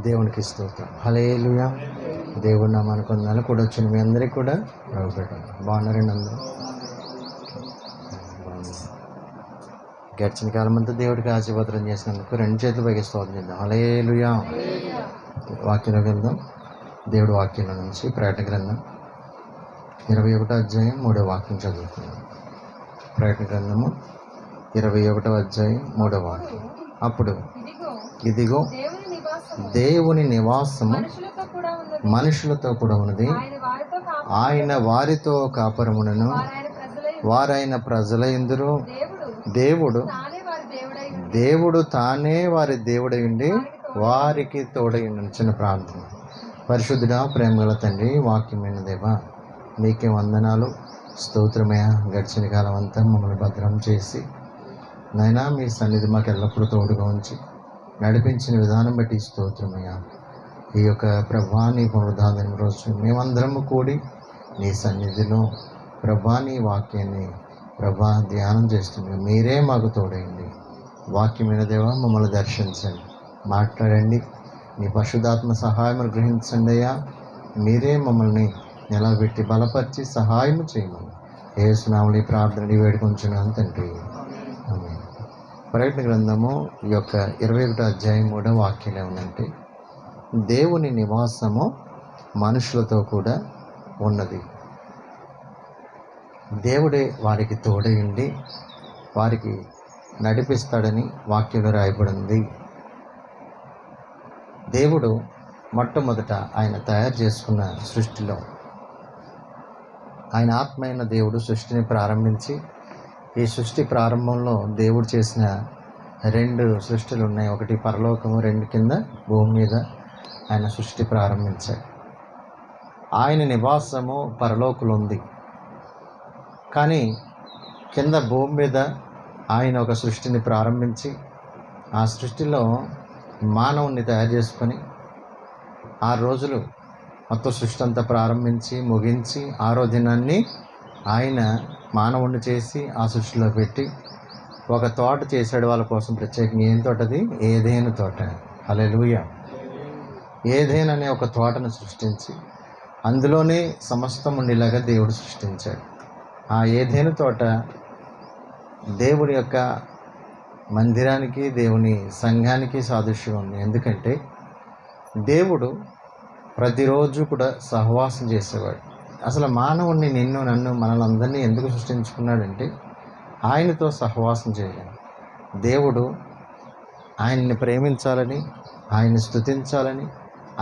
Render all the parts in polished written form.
దేవునికి స్తోత్రం. హల్లెలూయా. దేవుడు నామానికి వందనాలు. కూడా వచ్చిన మీ అందరికీ కూడా పెట్టండి. బాగున్నారండి అందరూ? గడిచిన కాలం అంతా దేవుడికి ఆశీర్వాదం చేసినందుకు రెండు చేతులు పైకి స్తోత్రం చేద్దాం. హల్లెలూయా. వాక్యంలోకి వెళ్దాం. దేవుడు వాక్యంలో నుంచి ప్రకటన గ్రంథం 21వ అధ్యాయం 3వ వాక్యం చదువుతున్నాం. ప్రకటన గ్రంథము 21వ అధ్యాయం 3వ వాక్యం. అప్పుడు ఇదిగో దేవుని నివాసము మనుషులతో కూడా ఉన్నది. ఆయన వారితో కాపురమును. వారైన ప్రజలయందురు దేవుడు తానే వారి దేవుడై ఉండి వారికి తోడై ఉండి. చిన్న ప్రార్థన. పరిశుద్ధుడా, ప్రేమగల తండ్రి, వాక్యమైన దేవా, నీకే వందనాలు, స్తోత్రమయ. గడిచిన కాలం అంతా మమ్మల్ని భద్రం చేసి నైనా మీ సన్నిధి మాకు ఎల్లప్పుడూ తోడుగా ఉంచి నడిపించిన విధానం బట్టి స్తోత్రమయ్యా. ఈ యొక్క ప్రభా నీ పునరుద్ధానం రోజు మేమందరము కూడి నీ సన్నిధిలో ప్రభా నీ వాక్యాన్ని ప్రభా ధ్యానం చేస్తున్నాం. మీరే మాకు తోడైంది. వాక్యమైన దేవా, మమ్మల్ని దర్శించండి, మాట్లాడండి. నీ పరిశుద్ధాత్మ సహాయం గ్రహించండి అయ్యా. మీరే మమ్మల్ని నిలబెట్టి బలపరిచి సహాయం చేయమని యేసునామములో ఈ ప్రార్థనని వేడుకొంచున్నాను తండ్రి. ఆమేన్. ప్రకటన గ్రంథము ఈ యొక్క 21వ అధ్యాయం 3వ వాక్యం ఏమంటే, దేవుని నివాసము మనుషులతో కూడా ఉన్నది. దేవుడే వారికి తోడై ఉండి వారికి నడిపిస్తాడని వాక్యంలో రాయబడింది. దేవుడు మొట్టమొదట ఆయన తయారు చేసుకున్న సృష్టిలో ఆయన ఆత్మైన దేవుడు సృష్టిని ప్రారంభించి, ఈ సృష్టి ప్రారంభంలో దేవుడు చేసిన 2 సృష్టిలు ఉన్నాయి. ఒకటి పరలోకము, 2 కింద భూమి మీద ఆయన సృష్టి ప్రారంభించాడు. ఆయన నివాసము పరలోకంలో ఉంది, కానీ కింద భూమి మీద ఆయన ఒక సృష్టిని ప్రారంభించి ఆ సృష్టిలో మానవుణ్ణి తయారు చేసుకొని 6 రోజులు మొత్తం సృష్టి అంతా ప్రారంభించి ముగించి 6వ దినాన్ని ఆయన మానవుణ్ణి చేసి ఆ సృష్టిలో పెట్టి ఒక తోట చేశాడు వాళ్ళ కోసం ప్రత్యేకంగా. ఏం తోట అది? ఏదెను తోట. హల్లెలూయా. ఏదెను అనే ఒక తోటను సృష్టించి అందులోనే సమస్తం ఉండేలాగా దేవుడు సృష్టించాడు. ఆ ఏదెను తోట దేవుడి యొక్క మందిరానికి, దేవుని సంఘానికి సాదృశ్యం ఉంది. ఎందుకంటే దేవుడు ప్రతిరోజు కూడా సహవాసం చేసేవాడు. అసలు మానవుణ్ణి, నిన్ను, నన్ను, మనలందరినీ ఎందుకు సృష్టించుకున్నాడంటే ఆయనతో సహవాసం చేయాలి. దేవుడు ఆయన్ని ప్రేమించాలని, ఆయన్ని స్తుతించాలని,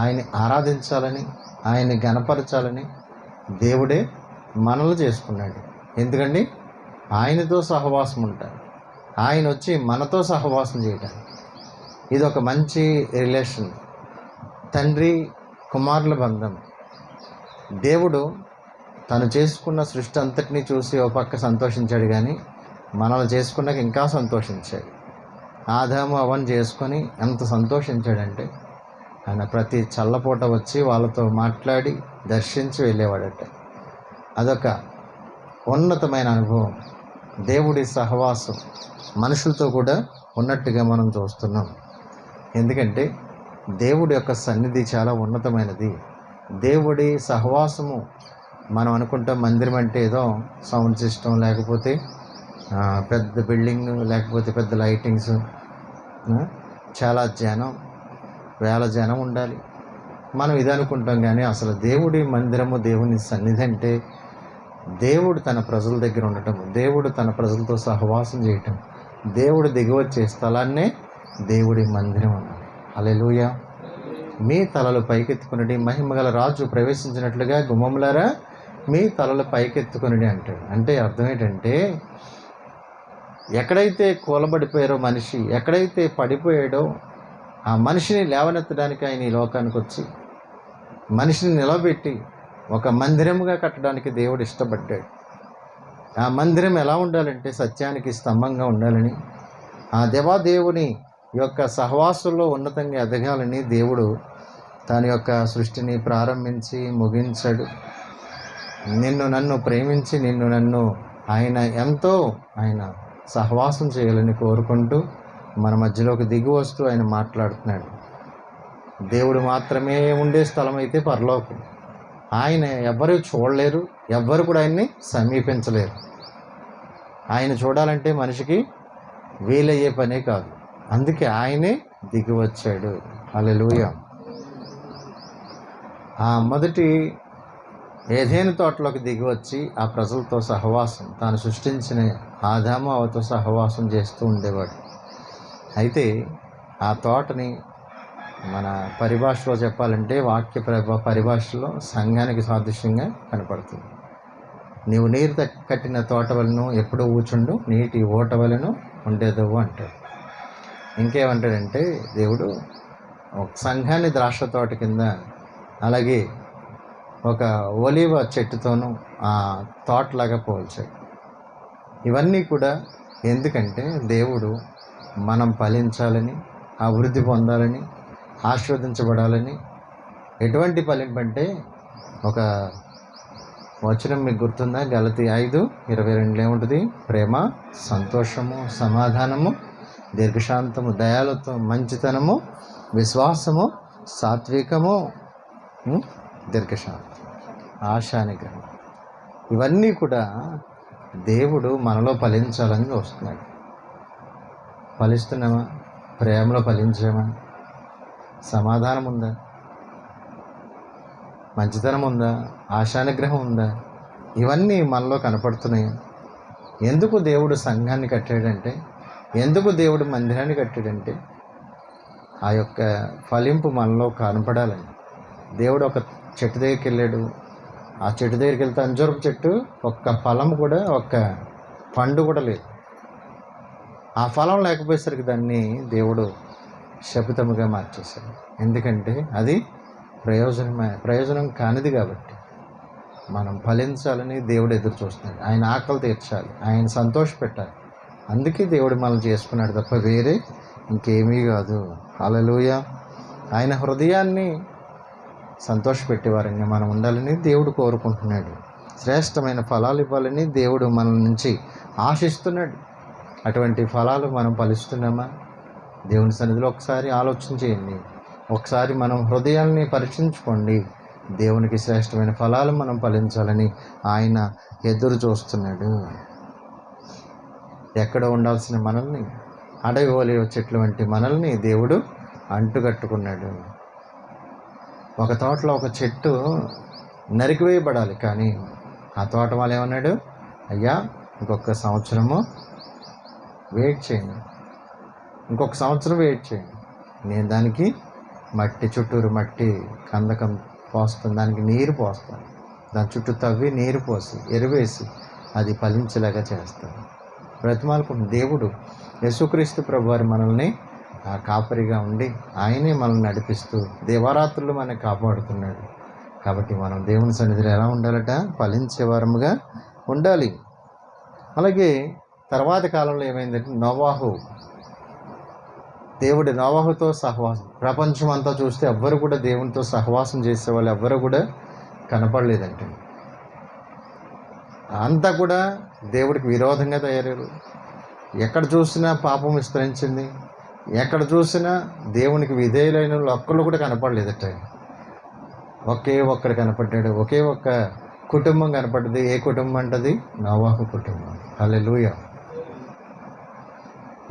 ఆయన్ని ఆరాధించాలని, ఆయన్ని గణపరచాలని దేవుడే మనలు చేసుకున్నాడు. ఎందుకండి? ఆయనతో సహవాసం ఉంటాడు. ఆయన వచ్చి మనతో సహవాసం చేయటానికి. ఇది ఒక మంచి రిలేషన్, తండ్రి కుమారుల బంధం. దేవుడు తను చేసుకున్న సృష్టి అంతటినీ చూసి ఒక పక్క సంతోషించాడు, కానీ మనల్ని చేసుకున్నాక ఇంకా సంతోషించాడు. ఆదాము అవన్నీ చేసుకొని ఎంత సంతోషించాడంటే ఆయన ప్రతి చల్లపూట వచ్చి వాళ్ళతో మాట్లాడి దర్శించి వెళ్ళేవాడట. అదొక ఉన్నతమైన అనుభవం. దేవుడి సహవాసం మనుషులతో కూడా ఉన్నట్టుగా మనం చూస్తున్నాం. ఎందుకంటే దేవుడి యొక్క సన్నిధి చాలా ఉన్నతమైనది. దేవుడి సహవాసము మనం అనుకుంటాం మందిరం అంటే ఏదో సౌండ్ సిస్టమ్, లేకపోతే పెద్ద బిల్డింగ్, లేకపోతే పెద్ద లైటింగ్స్, చాలా జనం, వేల జనం ఉండాలి, మనం ఇది అనుకుంటాం. కానీ అసలు దేవుడి మందిరము, దేవుని సన్నిధి అంటే దేవుడు తన ప్రజల దగ్గర ఉండటం, దేవుడు తన ప్రజలతో సహవాసం చేయటం, దేవుడు దిగివచ్చే స్థలాన్నే దేవుడి మందిరం అన్నాడు. హల్లెలూయా. మీ తలలు పైకెత్తుకునడి, మహిమగల రాజు ప్రవేశించినట్లుగా గుమ్మములారా మీ తలలు పైకెత్తుకునడి అంటాడు. అంటే అర్థం ఏంటంటే ఎక్కడైతే కూలబడిపోయారో మనిషి, ఎక్కడైతే పడిపోయాడో ఆ మనిషిని లేవనెత్తడానికి ఆయన ఈ లోకానికి వచ్చి మనిషిని నిలబెట్టి ఒక మందిరముగా కట్టడానికి దేవుడు ఇష్టపడ్డాడు. ఆ మందిరం ఎలా ఉండాలంటే సత్యానికి స్తంభంగా ఉండాలని, ఆ దేవాదేవుని యొక్క సహవాసంలో ఉన్నతంగా ఎదగాలని దేవుడు తన యొక్క సృష్టిని ప్రారంభించి ముగించాడు. నిన్ను నన్ను ప్రేమించి, నిన్ను నన్ను ఆయన ఎంతో ఆయన సహవాసం చేయాలని కోరుకుంటూ మన మధ్యలోకి దిగి వస్తూ ఆయన మాట్లాడుతున్నాడు. దేవుడు మాత్రమే ఉండే స్థలం అయితే పరలోకం. ఆయన ఎవ్వరూ చూడలేరు, ఎవ్వరు కూడా ఆయన్ని సమీపించలేరు. ఆయన చూడాలంటే మనిషికి వీలయ్యే పనే కాదు. అందుకే ఆయనే దిగి వచ్చాడు. హల్లెలూయా. ఆ మొదటి ఏదెను తోటలోకి దిగి వచ్చి ఆ ప్రజలతో సహవాసం, తాను సృష్టించిన ఆదాము అవతో సహవాసం చేస్తూ ఉండేవాడు. అయితే ఆ తోటని మన పరిభాషలో చెప్పాలంటే వాక్య పరిభాషలో సంఘానికి సాదృశ్యంగా కనపడుతుంది. నీవు నీరు కట్టిన తోట వలను ఎప్పుడూ ఊచుండు, నీటి ఓట వలను ఉండేదవు అంటాడు. ఇంకేమంటాడంటే దేవుడు ఒక సంఘాన్ని ద్రాక్ష తోట కింద, అలాగే ఒక ఒలీవ చెట్టుతోనూ ఆ తోటలాగా పోల్చాడు. ఇవన్నీ కూడా ఎందుకంటే దేవుడు మనం ఫలించాలని, అభివృద్ధి పొందాలని, ఆశీర్వదించబడాలని. ఎటువంటి ఫలింపు అంటే, ఒక వచనం మీకు గుర్తుందా? గలతీ 5:22 ఏముంటుంది? ప్రేమ, సంతోషము, సమాధానము, దీర్ఘశాంతము, దయాళుత్వం, మంచితనము, విశ్వాసము, సాత్వికము, దీర్ఘశాంతం, ఆశానిగ్రహం. ఇవన్నీ కూడా దేవుడు మనలో ఫలించాలని చూస్తున్నాడు. ఫలిస్తున్నామా? ప్రేమలో ఫలించామా? సమాధానం ఉందా? మంచితనం ఉందా? ఆశానిగ్రహం ఉందా? ఇవన్నీ మనలో కనపడుతున్నాయి. ఎందుకు దేవుడు సంఘాన్ని కట్టాడంటే, ఎందుకు దేవుడు మందిరాన్ని కట్టాడంటే, ఆ యొక్క ఫలింపు మనలో కనపడాలని. దేవుడు ఒక చెట్టు దగ్గరికి వెళ్ళాడు. ఆ చెట్టు దగ్గరికి వెళ్తే అంజూరపు చెట్టు ఒక్క ఫలం కూడా, ఒక్క పండు కూడా లేదు. ఆ ఫలం లేకపోయేసరికి దాన్ని దేవుడు శపితముగా మార్చేశాడు. ఎందుకంటే అది ప్రయోజనం కానిది కాబట్టి. మనం ఫలించాలని దేవుడు ఎదురు చూస్తున్నాడు. ఆయన ఆకలి తీర్చాలి, ఆయన సంతోషపెట్టాలి. అందుకే దేవుడు మనల్ని చేసుకున్నాడు తప్ప వేరే ఇంకేమీ కాదు. హల్లెలూయా. ఆయన హృదయాన్ని సంతోషపెట్టేవారంగా మనం ఉండాలని దేవుడు కోరుకుంటున్నాడు. శ్రేష్టమైన ఫలాలు ఇవ్వాలని దేవుడు మన నుంచి ఆశిస్తున్నాడు. అటువంటి ఫలాలు మనం ఫలిస్తున్నామా? దేవుని సన్నిధిలో ఒకసారి ఆలోచన చేయండి. ఒకసారి మనం హృదయాల్ని పరీక్షించుకోండి. దేవునికి శ్రేష్టమైన ఫలాలు మనం ఫలించాలని ఆయన ఎదురు చూస్తున్నాడు. ఎక్కడ ఉండాల్సిన మనల్ని, అడవి ఒలీవ చెట్లు వంటి మనల్ని దేవుడు అంటుకట్టుకున్నాడు. ఒక తోటలో ఒక చెట్టు నరికివేయబడాలి, కానీ ఆ తోట వాళ్ళు ఏమన్నాడు? అయ్యా, ఇంకొక సంవత్సరము వెయిట్ చేయండి, ఇంకొక సంవత్సరం వెయిట్ చేయండి. నేను దానికి మట్టి, చుట్టూరు మట్టి కందకం పోస్తాను, దానికి నీరు పోస్తాను, దాని చుట్టూ తవ్వి నీరు పోసి ఎరువేసి అది ఫలించేలాగా చేస్తాను. బ్రతిమాలుకుంటున్న దేవుడు యేసుక్రీస్తు ప్రభువారు మనల్ని కాపరిగా ఉండి ఆయనే మనల్ని నడిపిస్తూ దేవారాత్రులు మనల్ని కాపాడుతున్నాడు. కాబట్టి మనం దేవుని సన్నిధిలో ఎలా ఉండాలట? ఫలించేవారముగా ఉండాలి. అలాగే తర్వాత కాలంలో ఏమైందంటే, దేవుడు నోవాహుతో సహవాసం. ప్రపంచం అంతా చూస్తే ఎవ్వరు కూడా దేవునితో సహవాసం చేసేవాళ్ళు ఎవ్వరు కూడా కనపడలేదంటే. అంతా కూడా దేవుడికి విరోధంగా తయారయ్యారు. ఎక్కడ చూసినా పాపం విస్తరించింది. ఎక్కడ చూసినా దేవునికి విధేయులైన వాళ్ళు ఒక్కళ్ళు కూడా కనపడలేదట. ఒకే ఒక్కడు కనపడ్డాడు. ఒకే ఒక్క కుటుంబం కనపడ్డది. ఏ కుటుంబం అంటది? నోవాహు కుటుంబం. హల్లెలూయా.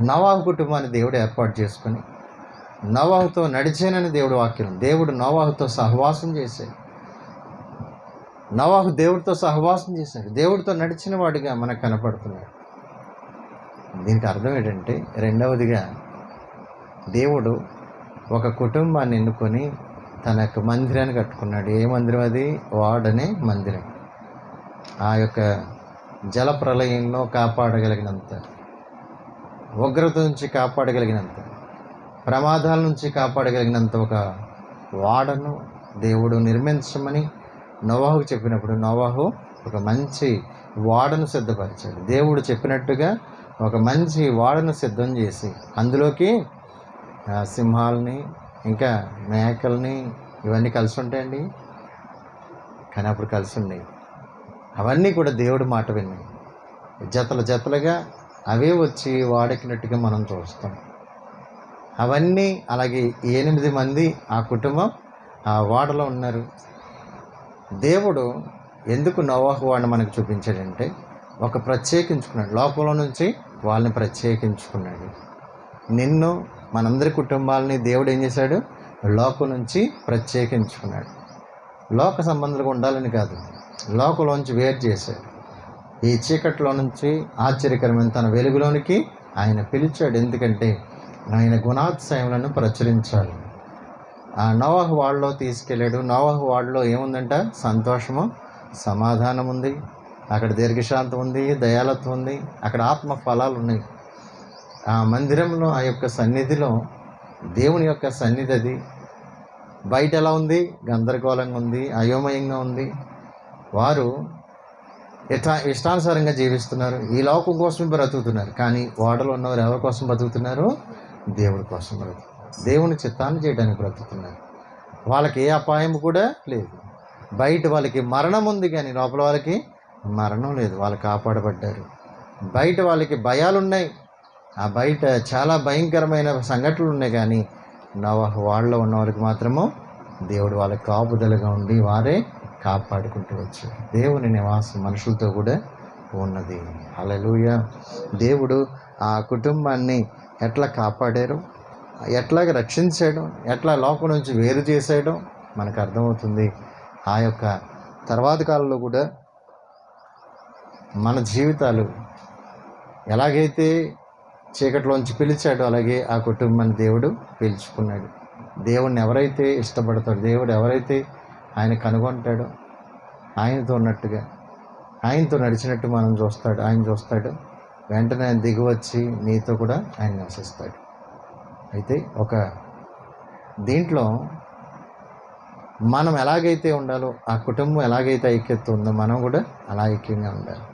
నోవాహు కుటుంబాన్ని దేవుడు ఏర్పాటు చేసుకొని నోవాహుతో నడిచానని దేవుడు వాక్యం. దేవుడు నోవాహుతో సహవాసం చేశాడు. నోవాహు దేవుడితో సహవాసం చేశాడు. దేవుడితో నడిచిన వాడిగా మనకు కనపడుతున్నాడు. దీనికి అర్థం ఏంటంటే, రెండవదిగా దేవుడు ఒక కుటుంబాన్ని ఎన్నుకొని తన యొక్క మందిరాన్ని కట్టుకున్నాడు. ఏ మందిరం అది? వాడనే మందిరం. ఆ యొక్క జల ప్రళయంలో కాపాడగలిగినంత, ఉగ్రత నుంచి కాపాడగలిగినంత, ప్రమాదాల నుంచి కాపాడగలిగినంత ఒక వాడను దేవుడు నిర్మించమని నోవాహుకు చెప్పినప్పుడు నోవాహు ఒక మంచి వాడను సిద్ధపరిచాడు. దేవుడు చెప్పినట్టుగా ఒక మంచి వాడను సిద్ధం చేసి అందులోకి సింహాలని, ఇంకా మేకల్ని, ఇవన్నీ కలిసి ఉంటాయండి. కానీ అప్పుడు కలిసి ఉన్నాయి. అవన్నీ కూడా దేవుడి మాట విన్నాయి. జతలుగా అవే వచ్చి వాడెక్కినట్టుగా మనం చూస్తాం. అవన్నీ అలాగే 8 మంది ఆ కుటుంబం ఆ ఓడలో ఉన్నారు. దేవుడు ఎందుకు నోవాహు వాడిని మనకు చూపించాడంటే ఒక ప్రత్యేకించుకున్నాడు, లోకంలో నుంచి వాళ్ళని ప్రత్యేకించుకున్నాడు. నిన్ను మనందరి కుటుంబాలని దేవుడు ఏం చేశాడు, లోకం నుంచి ప్రత్యేకించుకున్నాడు. లోక సంబంధాలుగా ఉండాలని కాదు, లోకంలోంచి వేరు చేశాడు. ఈ చీకట్లో నుంచి ఆశ్చర్యకరమైన తన వెలుగులోనికి ఆయన పిలిచాడు. ఎందుకంటే ఆయన గుణాతిశయములను ప్రచురించాలి. ఆ నోవాహు వాడలో తీసుకెళ్ళాడు. నోవాహు వాడలో ఏముందంట, సంతోషము, సమాధానం ఉంది, అక్కడ దీర్ఘశాంతం ఉంది, దయాలత్వం ఉంది, అక్కడ ఆత్మ ఫలాలు ఉన్నాయి. ఆ మందిరంలో ఆ యొక్క సన్నిధిలో దేవుని యొక్క సన్నిధి అది. బయట ఎలా ఉంది, గందరగోళంగా ఉంది, అయోమయంగా ఉంది. వారు ఇష్టానుసారంగా జీవిస్తున్నారు, ఈ లోకం కోసం బ్రతుకుతున్నారు. కానీ ఓడలో ఉన్నవారు ఎవరి కోసం బ్రతుకుతున్నారు, దేవుడి కోసం బ్రతుకుతున్నారు, దేవుని చిత్తాన్ని చేయడానికి బ్రతుకుతున్నారు. వాళ్ళకి ఏ అపాయం కూడా లేదు. బయట వాళ్ళకి మరణం ఉంది కానీ లోపల వాళ్ళకి మరణం లేదు, వాళ్ళు కాపాడబడ్డారు. బయట వాళ్ళకి భయాలు ఉన్నాయి, ఆ బయట చాలా భయంకరమైన సంఘటనలు ఉన్నాయి. కానీ నోవాహు వాళ్ళలో ఉన్న వాళ్ళకి మాత్రము దేవుడు వాళ్ళకి కాపుదలుగా ఉండి వారే కాపాడుకుంటూ వచ్చారు. దేవుని నివాసం మనుషులతో కూడా ఉన్నది. హల్లెలూయా. దేవుడు ఆ కుటుంబాన్ని ఎట్లా కాపాడారు, ఎట్లాగ రక్షించాడు, ఎట్లా లోకం నుంచి వేరు చేశాడో మనకు అర్థమవుతుంది. ఆ యొక్క తర్వాత కాలంలో కూడా మన జీవితాలు ఎలాగైతే చీకటిలోంచి పిలిచాడో అలాగే ఆ కుటుంబాన్ని దేవుడు పిలుచుకున్నాడు. దేవుణ్ణి ఎవరైతే ఇష్టపడతాడో, దేవుడు ఎవరైతే ఆయన కనుగొంటాడో, ఆయనతో ఉన్నట్టుగా ఆయనతో నడిచినట్టు ఆయన చూస్తాడు. వెంటనే ఆయన దిగి వచ్చి నీతో కూడా ఆయన నివసిస్తాడు. అయితే ఒక దీంట్లో మనం ఎలాగైతే ఉండాలో, ఆ కుటుంబం ఎలాగైతే ఐక్యత ఉందో మనం కూడా అలా ఐక్యంగా ఉండాలి.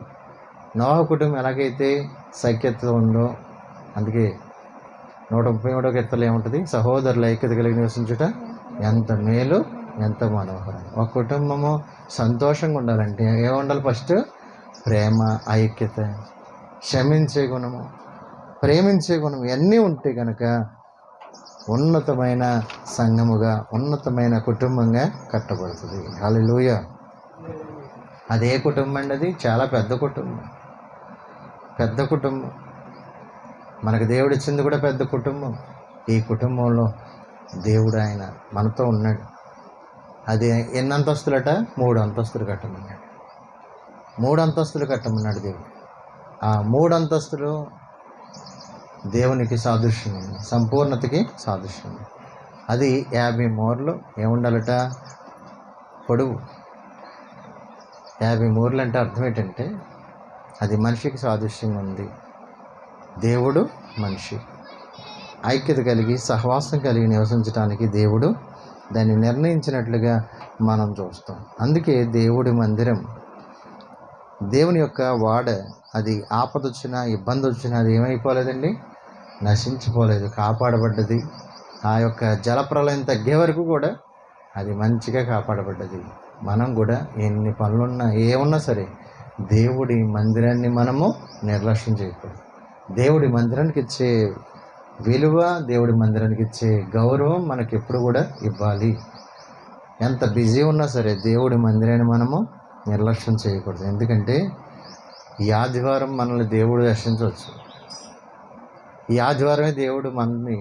నోవాహు కుటుంబం ఎలాగైతే సైక్యత ఉందో, అందుకే 133వ కీర్తనలో ఏముంటుంది, సహోదరుల ఐక్యత కలిగి నివసించుట ఎంత మేలు ఎంత మనోహరం. ఒక కుటుంబము సంతోషంగా ఉండాలంటే ఏముండాలి, ఫస్ట్ ప్రేమ, ఐక్యత, క్షమించే గుణము, ప్రేమించే గుణం, ఇవన్నీ ఉంటే కనుక ఉన్నతమైన సంఘముగా, ఉన్నతమైన కుటుంబంగా కట్టబడుతుంది. హల్లెలూయా. అదే కుటుంబం అండి, అది చాలా పెద్ద కుటుంబం. పెద్ద కుటుంబం మనకు దేవుడు ఇచ్చింది కూడా పెద్ద కుటుంబం. ఈ కుటుంబంలో దేవుడు ఆయన మనతో ఉన్నాడు. అది ఎన్ని అంతస్తులట, 3 అంతస్తులు కట్టమన్నాడు. 3 అంతస్తులు కట్టమన్నాడు దేవుడు. ఆ 3 అంతస్తులు దేవునికి సాదృశ్యం, సంపూర్ణతకి సాదృశ్యం. అది 50 మూరలు ఏముండాలట, పొడవు. 50 మూరలు అంటే అర్థం ఏంటంటే అది మనిషికి సాదృశ్యంగా ఉంది. దేవుడు మనిషి ఐక్యత కలిగి సహవాసం కలిగి నివసించడానికి దేవుడు దాన్ని నిర్ణయించినట్లుగా మనం చూస్తాం. అందుకే దేవుడి మందిరం, దేవుని యొక్క వాడ, అది ఆపద వచ్చినా ఇబ్బంది వచ్చినా అది ఏమైపోలేదండి, నశించిపోలేదు, కాపాడబడ్డది. ఆ యొక్క జలప్రలయం తగ్గే వరకు కూడా అది మంచిగా కాపాడబడ్డది. మనం కూడా ఎన్ని పనులున్నా ఏమున్నా సరే దేవుడి మందిరాన్ని మనము నిర్లక్ష్యం చేయకూడదు. దేవుడి మందిరానికి ఇచ్చే విలువ, దేవుడి మందిరానికి ఇచ్చే గౌరవం మనకి ఎప్పుడు కూడా ఇవ్వాలి. ఎంత బిజీ ఉన్నా సరే దేవుడి మందిరాన్ని మనము నిర్లక్ష్యం చేయకూడదు. ఎందుకంటే ఈ ఆదివారం మనల్ని దేవుడు రక్షించవచ్చు. ఈ ఆదివారమే దేవుడు మనల్ని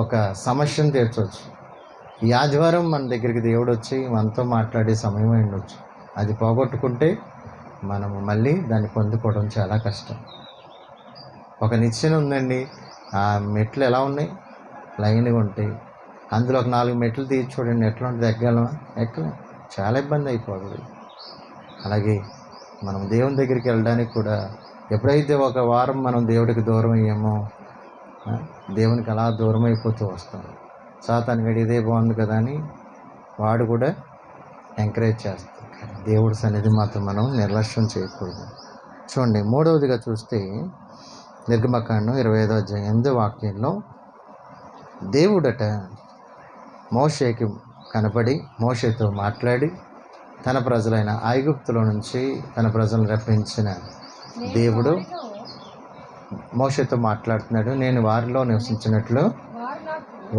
ఒక సమస్యను తీర్చవచ్చు. ఈ ఆదివారం మన దగ్గరికి దేవుడు వచ్చి మనతో మాట్లాడే సమయం ఉండొచ్చు. అది పోగొట్టుకుంటే మనము మళ్ళీ దాన్ని పొందుకోవడం చాలా కష్టం. ఒక నిచ్చెన ఉందండి, ఆ మెట్లు ఎలా ఉన్నాయి, లైన్గా ఉంటాయి. అందులో ఒక 4 మెట్లు తీసి చూడండి, ఎట్లా ఉంటుంది, ఎక్కగలమా? ఎక్కలేం, చాలా ఇబ్బంది అయిపోతుంది. అలాగే మనం దేవుని దగ్గరికి వెళ్ళడానికి కూడా ఎప్పుడైతే ఒక వారం మనం దేవుడికి దూరం అయ్యామో దేవునికి అలా దూరం అయిపోతూ వస్తాం. సాతాను గడి ఇదే బాగుంది కదా అని వాడు కూడా ఎంకరేజ్ చేస్తాడు. దేవుడి సన్నిధి మాత్రం మనం నిర్లక్ష్యం చేయకూడదు. చూడండి, 3వదిగా చూస్తే నిర్గమకాండం 25వ అధ్యాయం 8వ వాక్యంలో దేవుడట మోషేకి కనపడి మోషేతో మాట్లాడి తన ప్రజలైన ఐగుప్తులో నుంచి తన ప్రజలను రప్పించిన దేవుడు మోషేతో మాట్లాడుతున్నాడు. నేను వారిలో నివసించినట్లు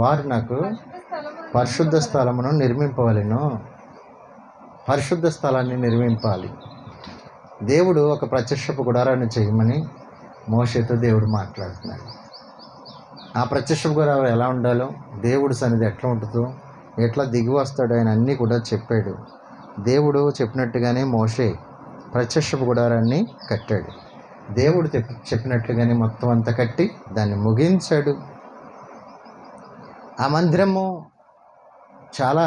వారు నాకు పరిశుద్ధ స్థలమును నిర్మింపవలెను. పరిశుద్ధ స్థలాన్ని నిర్మింపాలి. దేవుడు ఒక ప్రత్యక్షపు గుడారాన్ని చేయమని మోషేతో దేవుడు మాట్లాడుతున్నాడు. ఆ ప్రత్యక్షపు గుడారం ఎలా ఉండాలో, దేవుడు సన్నిధి ఎట్లా ఉంటుందో, ఎట్లా దిగి వస్తాడో ఆయన అన్నీ కూడా చెప్పాడు. దేవుడు చెప్పినట్టుగానే మోషే ప్రత్యక్షపు గుడారాన్ని కట్టాడు. దేవుడు చెప్పినట్లుగానే మొత్తం అంతా కట్టి దాన్ని ముగించాడు. ఆ మందిరము చాలా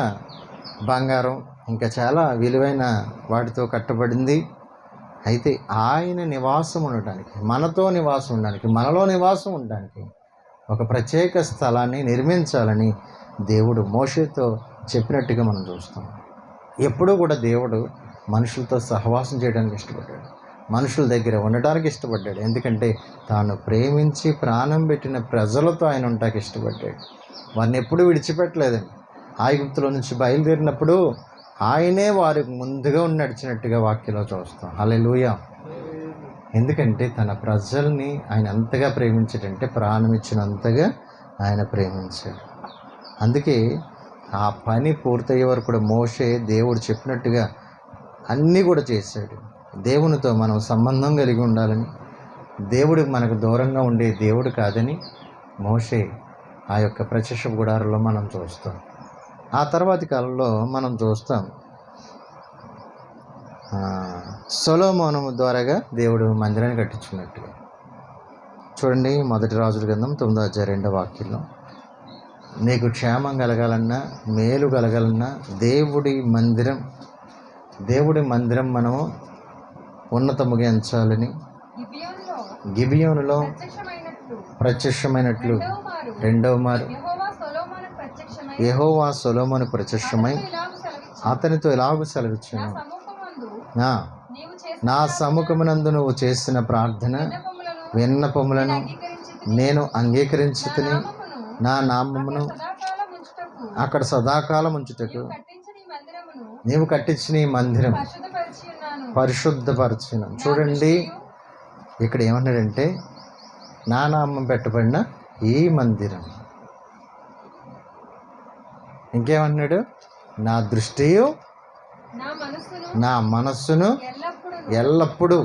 బంగారం ఇంకా చాలా విలువైన వాటితో కట్టబడింది. అయితే ఆయన నివాసం ఉండడానికి, మనతో నివాసం ఉండడానికి, మనలో నివాసం ఉండడానికి ఒక ప్రత్యేక స్థలాన్ని నిర్మించాలని దేవుడు మోషేతో చెప్పినట్టుగా మనం చూస్తాం. ఎప్పుడూ కూడా దేవుడు మనుషులతో సహవాసం చేయడానికి ఇష్టపడ్డాడు, మనుషుల దగ్గర ఉండడానికి ఇష్టపడ్డాడు. ఎందుకంటే తాను ప్రేమించి ప్రాణం పెట్టిన ప్రజలతో ఆయన ఉండటానికి ఇష్టపడ్డాడు. వారిని ఎప్పుడూ విడిచిపెట్టలేదండి. ఐగుప్తులో నుంచి బయలుదేరినప్పుడు ఆయనే వారికి ముందుగా నడిచినట్టుగా వాక్యంలో చూస్తాం. హల్లెలూయా. ఎందుకంటే తన ప్రజల్ని ఆయన అంతగా ప్రేమించాడంటే ప్రాణం ఇచ్చినంతగా ఆయన ప్రేమించాడు. అందుకే ఆ పని పూర్తయ్యే వరకు కూడా మోషే దేవుడు చెప్పినట్టుగా అన్నీ కూడా చేశాడు. దేవునితో మనం సంబంధం కలిగి ఉండాలని, దేవుడు మనకు దూరంగా ఉండే దేవుడు కాదని మోషే ఆ యొక్క ప్రత్యక్ష గుడారంలో మనం చూస్తాం. ఆ తర్వాతి కాలంలో మనం చూస్తాం సొలొమోను ద్వారాగా దేవుడు మందిరాన్ని కట్టించుకున్నట్టుగా. చూడండి, మొదటి రాజుల గ్రంథం 9:2 వాక్యంలో, నీకు క్షేమం కలగాలన్నా, మేలు కలగాలన్నా దేవుడి మందిరం మనము ఉన్నతముగా ఎంచాలని గిబియోనులో ప్రత్యక్షమైనట్లు రెండవ మారు యెహోవా సొలొమోను ప్రత్యక్షమై అతనితో ఇలాగూ సెలవిచ్చాను, నా సముఖమునందు నువ్వు చేసిన ప్రార్థన విన్నపములను నేను అంగీకరించుకుని నా నామమును అక్కడ సదాకాలం ఉంచుటకు నీవు కట్టించిన ఈ మందిరం పరిశుద్ధపరచిన. చూడండి, ఇక్కడ ఏమన్నాడంటే నా నామం పెట్టబడిన ఈ మందిరం. ఇంకేమన్నాడు? నా దృష్టియు నా మనస్సును ఎల్లప్పుడూ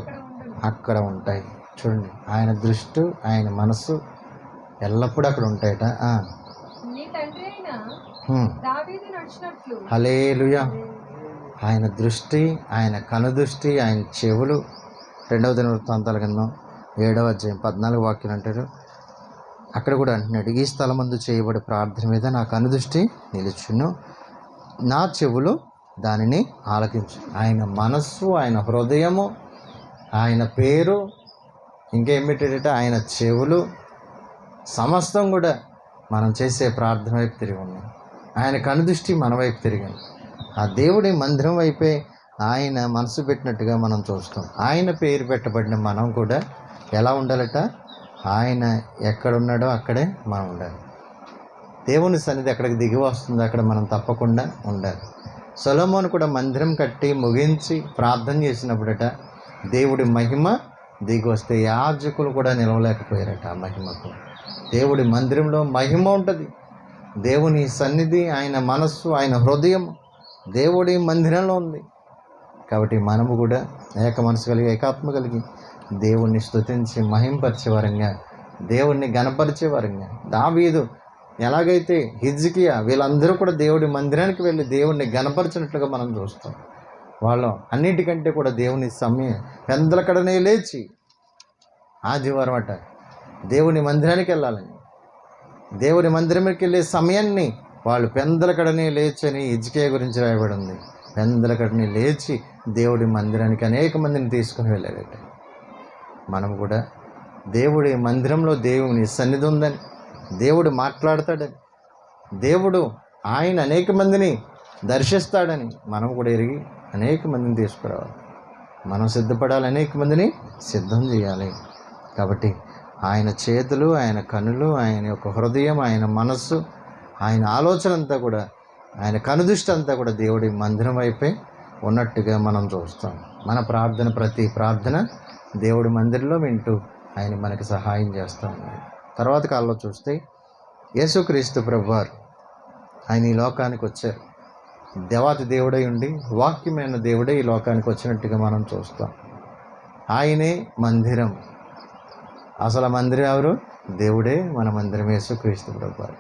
అక్కడ ఉంటాయి. చూడండి, ఆయన దృష్టి ఆయన మనస్సు ఎల్లప్పుడూ అక్కడ ఉంటాయట. హల్లెలూయా. ఆయన దృష్టి, ఆయన కనుదృష్టి, ఆయన చెవులు. 2వ దినవృత్తాంతాల గ్రంథం 7:14 వాక్యం అంటారు. అక్కడ కూడా అంటున్నాడు, ఈ స్థలమందు చేయబడే ప్రార్థన మీద నా కనుదృష్టి నిలుచును, నా చెవులు దానిని ఆలకించు. ఆయన మనస్సు, ఆయన హృదయము, ఆయన పేరు, ఇంకేం పెట్టాడట, ఆయన చెవులు, సమస్తం కూడా మనం చేసే ప్రార్థన వైపు తిరిగి ఉన్నాయి. ఆయన కనుదృష్టి మన వైపు తిరిగింది. ఆ దేవుడి మందిరం వైపే ఆయన మనసు పెట్టినట్టుగా మనం చూస్తాం. ఆయన పేరు పెట్టబడిన మనం కూడా ఎలా ఉండాలట? ఆయన ఎక్కడున్నాడో అక్కడే మనం ఉండాలి. దేవుని సన్నిధి ఎక్కడికి దిగి వస్తుందో అక్కడ మనం తప్పకుండా ఉండాలి. సొలొమోను కూడా మందిరం కట్టి ముగించి ప్రార్థన చేసినప్పుడట దేవుడి మహిమ దిగి వస్తే యాజకులు కూడా నిలవలేకపోయారట. ఆ మహిమకు దేవుడి మందిరంలో మహిమ ఉంటుంది. దేవుని సన్నిధి, ఆయన మనస్సు, ఆయన హృదయం దేవుడి మందిరంలో ఉంది. కాబట్టి మనము కూడా ఏక మనసు కలిగి, ఏకాత్మ కలిగి దేవుణ్ణి స్తుతించి మహింపరిచే వారంగా, దేవుణ్ణి గణపరిచే వారంగా, దావీదు ఎలాగైతే హిజ్కియా వీళ్ళందరూ కూడా దేవుడి మందిరానికి వెళ్ళి దేవుణ్ణి గణపరిచినట్లుగా మనం చూస్తాం. వాళ్ళు అన్నిటికంటే కూడా దేవుని సమయం పెందలకడనే లేచి ఆదివారం అట దేవుని మందిరానికి వెళ్ళాలని, దేవుని మందిరానికి వెళ్ళే సమయాన్ని వాళ్ళు పెందలకడనే లేచని హిజ్కియా గురించి రాయబడి ఉంది. పెందలకడనే లేచి దేవుడి మందిరానికి అనేక మందిని తీసుకుని వెళ్ళాడట. మనం కూడా దేవుడి మందిరంలో దేవుని సన్నిధి ఉందని, దేవుడు మాట్లాడతాడని, దేవుడు ఆయన అనేక మందిని దర్శిస్తాడని మనం కూడా ఎరిగి అనేక మందిని తీసుకురావాలి. మనం సిద్ధపడాలి, అనేక మందిని సిద్ధం చేయాలి. కాబట్టి ఆయన చేతులు, ఆయన కనులు, ఆయన యొక్క హృదయం, ఆయన మనస్సు, ఆయన ఆలోచన అంతా కూడా, ఆయన కనుదృష్టి అంతా కూడా దేవుడి మందిరం వైపే ఉన్నట్టుగా మనం చూస్తాం. మన ప్రార్థన, ప్రతి ప్రార్థన దేవుడి మందిరంలో వింటూ ఆయన మనకి సహాయం చేస్తూ ఉన్నాడు. తర్వాత కాలంలో చూస్తే యేసుక్రీస్తు ప్రభువారు ఆయన ఈ లోకానికి వచ్చారు. దేవాతి దేవుడై ఉండి వాక్యమైన దేవుడే ఈ లోకానికి వచ్చినట్టుగా మనం చూస్తాం. ఆయనే మందిరం. అసలు మందిరం ఎవరు? దేవుడే మన మందిరం, యేసుక్రీస్తు ప్రభువారు.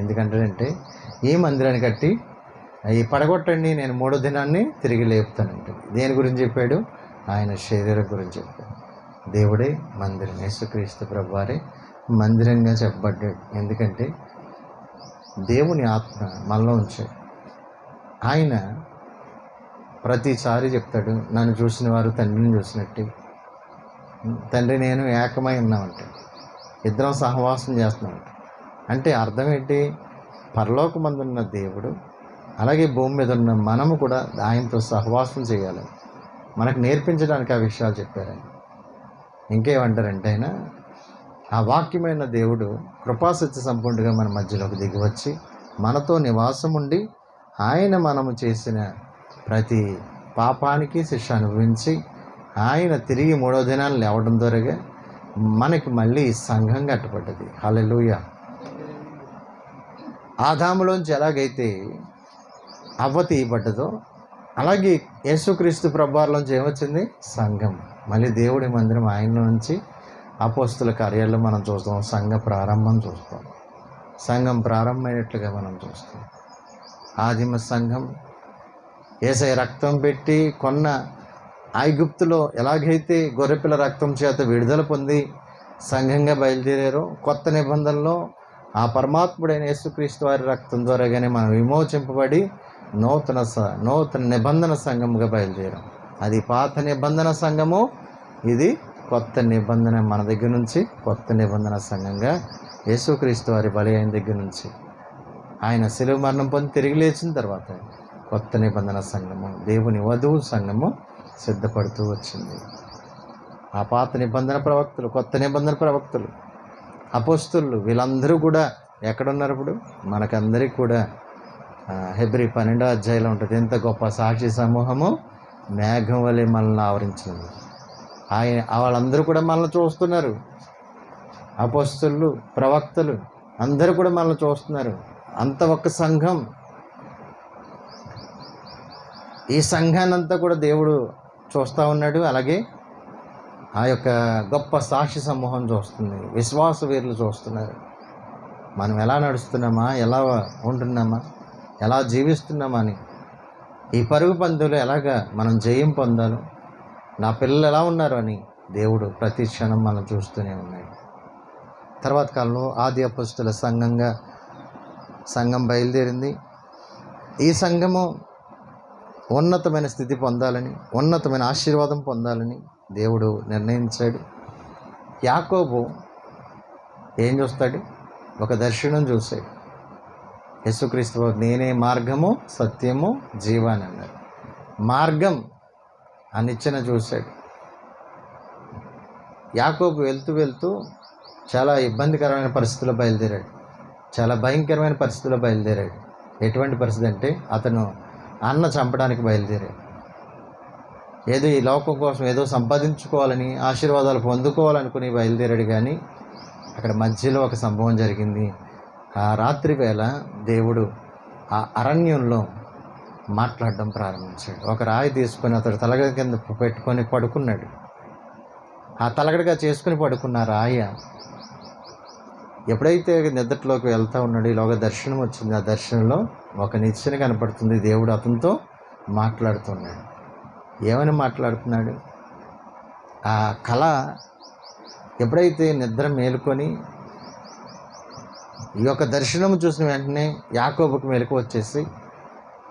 ఎందుకంటే ఈ మందిరాన్ని కట్టి ఈ పడగొట్టండి, నేను 3వ దినాన్ని తిరిగి లేపుతానంటే దేని గురించి చెప్పాడు? ఆయన శరీరం గురించి చెప్పాడు. దేవుడే మందిరం, యేసుక్రీస్తు ప్రభువారే మందిరంగా చెప్పబడ్డాడు. ఎందుకంటే దేవుని ఆత్మ మనలో ఉంచాడు. ఆయన ప్రతిసారి చెప్తాడు, నన్ను చూసిన వారు తండ్రిని చూసినట్టు, తండ్రి నేను ఏకమై ఉన్నామంటే, ఇద్దరం సహవాసం చేస్తున్నామంట. అంటే అర్థం ఏంటి? పరలోకమందున్న దేవుడు అలాగే భూమి మీద ఉన్న మనము కూడా ఆయనతో సహవాసం చేయాలి. మనకు నేర్పించడానికి ఆ విషయాలు చెప్పారని. ఇంకేమంటారంటే ఆయన ఆ వాక్యమైన దేవుడు కృపాసత్య సంపూర్ణంగా మన మధ్యలోకి దిగివచ్చి మనతో నివాసం ఉండి ఆయన మనము చేసిన ప్రతి పాపానికి శిక్ష అనుభవించి ఆయన తిరిగి 3వ దినాన్ని లేవడం ద్వారా మనకి మళ్ళీ సంఘం కట్టబడ్డది. హల్లెలూయా. ఆదాములోంచి ఎలాగైతే అవ్వ తీయబడ్డదో అలాగే యేసుక్రీస్తు ప్రభువారిలోంచి ఏమొచ్చింది? సంఘం. మళ్ళీ దేవుడి మందిరం ఆయన నుంచి అపోస్తుల కార్యాల్లో మనం చూస్తాం. సంఘ ప్రారంభం చూస్తాం. సంఘం ప్రారంభమైనట్లుగా మనం చూస్తాం. ఆదిమ సంఘం యేసయ్య రక్తం పెట్టి కొన్న ఐగుప్తులో ఎలాగైతే గొర్రెపిల్ల రక్తం చేత విడుదల పొంది సంఘంగా బయలుదేరారో, కొత్త నిబంధనలో ఆ పరమాత్ముడైన యేసుక్రీస్తు వారి రక్తం ద్వారాగానే మనం విమోచింపబడి నూతన నిబంధన సంఘముగా బయలుదేరాం. అది పాత నిబంధన సంఘము, ఇది కొత్త నిబంధన. మన దగ్గర నుంచి కొత్త నిబంధన సంఘంగా యేసుక్రీస్తు వారి బలి అయిన దగ్గర నుంచి ఆయన శిలువ మరణం పొంది తిరిగి లేచిన తర్వాత కొత్త నిబంధన సంఘము, దేవుని వధువు సంఘము సిద్ధపడుతూ వచ్చింది. ఆ పాత నిబంధన ప్రవక్తలు, కొత్త నిబంధన ప్రవక్తలు, అపోస్తులు వీళ్ళందరూ కూడా ఎక్కడున్నారు ఇప్పుడు? మనకందరికీ కూడా హెబ్రీ 12వ అధ్యాయంలో ఉంటుంది. ఎంత గొప్ప సాక్షి సమూహము మేఘం వలె మనల్ని ఆవరించింది. వాళ్ళందరూ కూడా మనల్ని చూస్తున్నారు. అపోస్తులు, ప్రవక్తలు అందరూ కూడా మనల్ని చూస్తున్నారు. అంత ఒక్క సంఘం. ఈ సంఘాన్ని అంతా కూడా దేవుడు చూస్తూ ఉన్నాడు. అలాగే ఆ యొక్క గొప్ప సాక్షి సమూహం చూస్తుంది. విశ్వాస వీరులు చూస్తున్నారు. మనం ఎలా నడుస్తున్నామా, ఎలా ఉంటున్నామా, ఎలా జీవిస్తున్నామా అని, ఈ పరుగు పందులు ఎలాగా మనం జయం పొందాలో, నా పిల్లలు ఎలా ఉన్నారు అని దేవుడు ప్రతి క్షణం మనం చూస్తూనే ఉన్నాడు. తర్వాత కాలంలో ఆది అపోస్తుల సంఘం బయలుదేరింది. ఈ సంఘము ఉన్నతమైన స్థితి పొందాలని, ఉన్నతమైన ఆశీర్వాదం పొందాలని దేవుడు నిర్ణయించాడు. యాకోబు ఏం చూస్తాడు? ఒక దర్శనం చూశాడు. యేసుక్రీస్తు నేనే మార్గము, సత్యము, జీవాన్ని అన్నాడు. మార్గం ఆ నిచ్చెన చూశాడు. యాకోబు వెళ్తూ చాలా ఇబ్బందికరమైన పరిస్థితుల్లో బయలుదేరాడు. చాలా భయంకరమైన పరిస్థితుల్లో బయలుదేరాడు. ఎటువంటి పరిస్థితి అంటే అతను అన్న చంపడానికి బయలుదేరాడు. ఏదో ఈ లోకం కోసం ఏదో సంపాదించుకోవాలని, ఆశీర్వాదాలు పొందుకోవాలనుకుని బయలుదేరాడు. కానీ అక్కడ మధ్యలో ఒక సంభవం జరిగింది. ఆ రాత్రి వేళ దేవుడు ఆ అరణ్యంలో మాట్లాడడం ప్రారంభించాడు. ఒక రాయి తీసుకొని అతడు తలగడ కింద పెట్టుకొని పడుకున్నాడు. ఆ తలగడగా చేసుకుని పడుకున్న రాయ ఎప్పుడైతే నిద్రలోకి వెళ్తూ ఉన్నాడు, ఈలోగా దర్శనం వచ్చింది. ఆ దర్శనంలో ఒక నిచ్చెన కనపడుతుంది. దేవుడు అతనితో మాట్లాడుతున్నాడు. ఏమని మాట్లాడుతున్నాడు? ఆ కళ ఎప్పుడైతే నిద్ర మేలుకొని ఈ యొక్క దర్శనం చూసిన వెంటనే యాకోబుకి మెలకు వచ్చేసి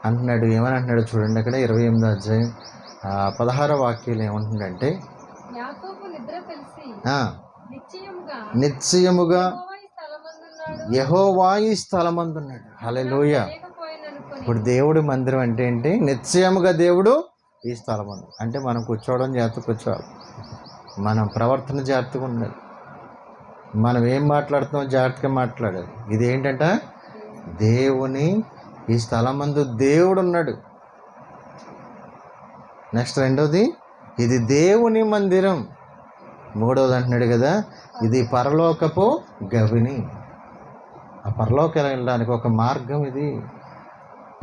అంటున్నాడు. ఏమని అంటున్నాడు చూడండి. అక్కడ 28వ అధ్యాయం 16వ వాక్యం ఏమంటుందంటే, నిశ్చయముగా యెహోవా ఈ స్థలమందున్నాడు. హల్లెలూయా. ఇప్పుడు దేవుడి మందిరం అంటే ఏంటి? నిశ్చయముగా దేవుడు ఈ స్థలమందు. అంటే మనం కూర్చోవడం జాగ్రత్త కూర్చోవాలి, మనం ప్రవర్తన జాగ్రత్తగా ఉండాలి, మనం ఏం మాట్లాడుతున్నామో జాగ్రత్తగా మాట్లాడాలి. ఇది ఏంటంట? దేవుని ఈ స్థలమందు దేవుడు ఉన్నాడు. నెక్స్ట్ రెండోది, ఇది దేవుని మందిరం. మూడోది అంటున్నాడు కదా, ఇది పరలోకపు గవిని. ఆ పరలోకానికి వెళ్ళడానికి ఒక మార్గం ఇది.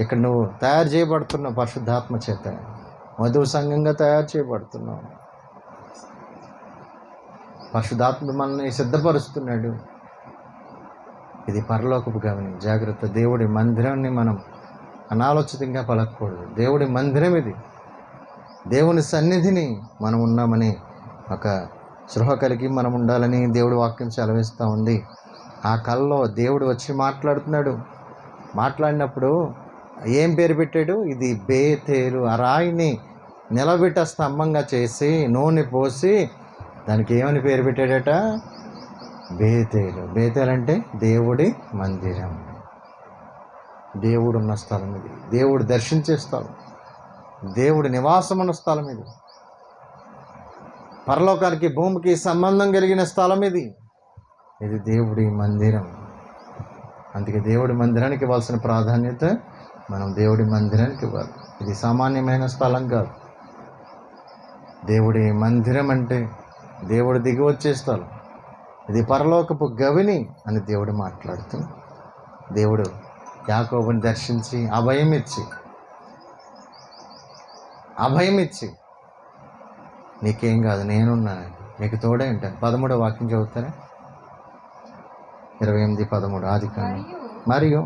ఇక్కడ నువ్వు తయారు చేయబడుతున్నావు, పరిశుద్ధాత్మ చేత వధువు సంఘంగా తయారు చేయబడుతున్నావు. పరిశుద్ధాత్ముడు మనల్ని సిద్ధపరుస్తున్నాడు. ఇది పరలోకపు గమని జాగ్రత్త. దేవుడి మందిరాన్ని మనం అనాలోచితంగా పలకూడదు. దేవుడి మందిరం ఇది. దేవుని సన్నిధిని మనం ఉన్నామని ఒక స్పృహ కలిగి మనం ఉండాలని దేవుడి వాక్యం సెలవిస్తూ ఉంది. ఆ కల్లో దేవుడు వచ్చి మాట్లాడుతున్నాడు. మాట్లాడినప్పుడు ఏం పేరు పెట్టాడు? ఇది బేతేలు. ఆ రాయిని నిలబెట్ట స్తంభంగా చేసి నూనె పోసి దానికి ఏమని పేరు పెట్టాడట? బేతేలు. బేతేలు అంటే దేవుడి మందిరం. దేవుడు ఉన్న స్థలం ఇది. దేవుడు దర్శించే స్థలం, దేవుడి నివాసం ఉన్న స్థలం ఇది. పరలోకానికి భూమికి సంబంధం కలిగిన స్థలం ఇది. ఇది దేవుడి మందిరం. అందుకే దేవుడి మందిరానికి ఇవ్వాల్సిన ప్రాధాన్యత మనం దేవుడి మందిరానికి ఇవ్వాలి. ఇది సామాన్యమైన స్థలం కాదు. దేవుడి మందిరం అంటే దేవుడు దిగి వచ్చే స్థలం. ఇది పరలోకపు గవిని అని దేవుడు మాట్లాడుతూ, దేవుడు యాకోబుని దర్శించి అభయం ఇచ్చి నీకేం కాదు, నేనున్నాను, నీకు తోడే ఉంటాను. 13వ వాక్యం చదువుతారా? 28:13 ఆదికాండం. మరియు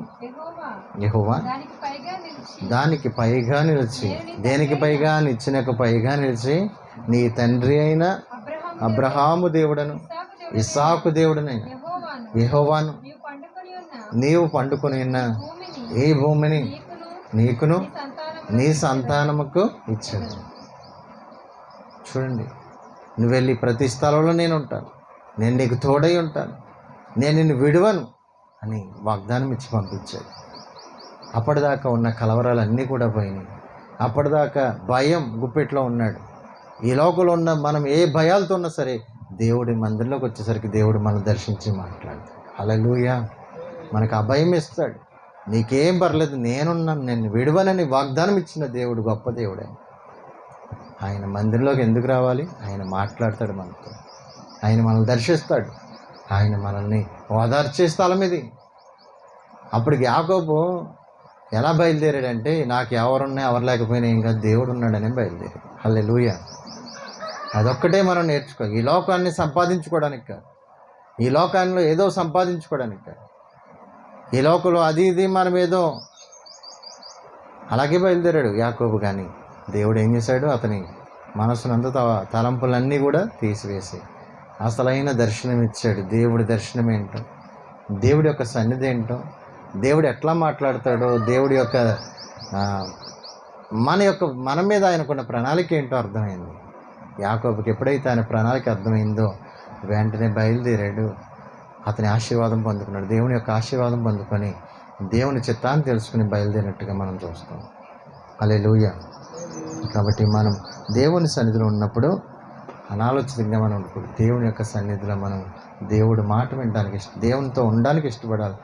యెహోవా దానికి పైగా నిలిచి, దేనికి పైగా? నిచ్చినకు పైగా నిలిచి, నీ తండ్రి అయిన అబ్రహాము దేవుడను ఇస్సాకు దేవుడనైన యెహోవాను నీవు పండుకొని ఉన్న ఈ భూమిని నీకును నీ సంతానముకు ఇచ్చాను. చూడండి, నువ్వు వెళ్ళి ప్రతి స్థలంలో నేను ఉంటాను, నేను నీకు తోడై ఉంటాను, నేను నిన్ను విడువను అని వాగ్దానం ఇచ్చి పంపించాడు. అప్పటిదాకా ఉన్న కలవరాలన్నీ కూడా పోయినాయి. అప్పటిదాకా భయం గుప్పెట్లో ఉన్నాడు. ఈ లోకంలో ఉన్న మనం ఏ భయాలతో ఉన్నా సరే దేవుడి మందిరంలోకి వచ్చేసరికి దేవుడు మనం దర్శించి మాట్లాడతాడు. హల్లెలూయా. మనకు ఆ భయం ఇస్తాడు. నీకేం పర్లేదు, నేనున్నాను, నేను విడువనని వాగ్దానం ఇచ్చిన దేవుడు గొప్ప దేవుడే. ఆయన మందిరంలోకి ఎందుకు రావాలి? ఆయన మాట్లాడతాడు మనతో, ఆయన మనల్ని దర్శిస్తాడు, ఆయన మనల్ని ఓదార్చే స్థలం ఇది. అప్పటికి యాకోబు ఎలా బయలుదేరాడంటే, నాకు ఎవరున్నాయి ఎవరు లేకపోయినా ఏం కాదు, దేవుడు ఉన్నాడని బయలుదేరాడు. హల్లెలూయా. అదొక్కటే మనం నేర్చుకోవాలి. ఈ లోకాన్ని సంపాదించుకోవడానికి కాదు, ఈ లోకాల్లో ఏదో సంపాదించుకోవడానికి కాదు, ఈ లోకంలో అది ఇది మనం ఏదో అలాగే బయలుదేరాడు యాకోబు. కానీ దేవుడు ఏం చేశాడు? అతని మనసునంతా తలంపులన్నీ కూడా తీసివేసి అసలైన దర్శనం ఇచ్చాడు. దేవుడి దర్శనం ఏంటో, దేవుడి యొక్క సన్నిధి ఏంటో, దేవుడు ఎట్లా మాట్లాడతాడో, దేవుడి యొక్క మన మీద ఆయనకున్న ప్రణాళిక ఏంటో అర్థమైంది. యాకోబుకి ఎప్పుడైతే ఆయన ప్రణాళిక అర్థమైందో వెంటనే బయలుదేరాడు. అతని ఆశీర్వాదం పొందుకున్నాడు. దేవుని యొక్క ఆశీర్వాదం పొందుకొని దేవుని చిత్తాన్ని తెలుసుకుని బయలుదేరినట్టుగా మనం చూస్తాం. హల్లెలూయా. కాబట్టి మనం దేవుని సన్నిధిలో ఉన్నప్పుడు అనాలోచితంగా మనం ఉండకూడదు. దేవుని యొక్క సన్నిధిలో మనం దేవుడు మాట వినడానికి దేవునితో ఉండడానికి ఇష్టపడాలి.